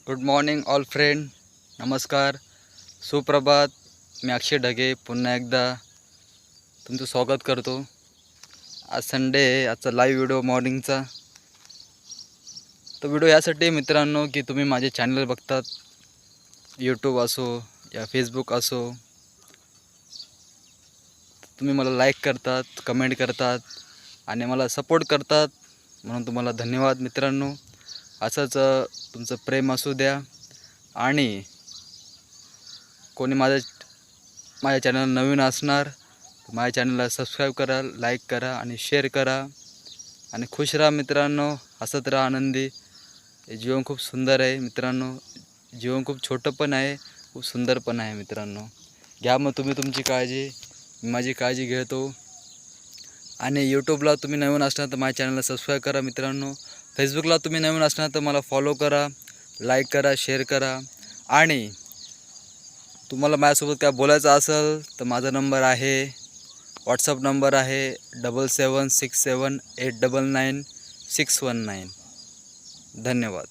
Good morning all friend. नमस्कार, सुप्रभात. मी अक्षय ढगे पुन्हा एकदा तुमचं स्वागत करतो. आज संडे आहे. आजचा लाईव्ह व्हिडिओ मॉर्निंगचा. तो व्हिडिओ यासाठी मित्रांनो की तुम्ही माझे चॅनल बघतात, यूट्यूब असो या फेसबुक असो, तुम्ही मला लाईक करतात, कमेंट करतात आणि मला सपोर्ट करतात, म्हणून तुम्हाला धन्यवाद मित्रांनो. असंच तुमचं प्रेम असू द्या. आणि कोणी माझ्या चॅनल नवीन असणार तर माझ्या चॅनलला सबस्क्राईब करा, लाईक करा आणि शेअर करा. आणि खुश राहा मित्रांनो, हसत राहा, आनंदी. हे जीवन खूप सुंदर आहे मित्रांनो. जीवन खूप छोटं पण आहे, खूप सुंदर पण आहे मित्रांनो. घ्या मग तुम्ही तुमची काळजी, मी माझी काळजी घेतो. आणि यूट्यूबला तुम्ही नवीन असणार तर माझ्या चॅनलला सबस्क्राईब करा मित्रांनो. फेसबुकला तुम्ही नवीन असणार तर मला फॉलो करा, लाईक करा, शेअर करा. आणि तुम्हाला माझ्यासोबत काय बोलायचं असेल तर माझा नंबर आहे, व्हॉट्सअप नंबर आहे 7767899619. धन्यवाद.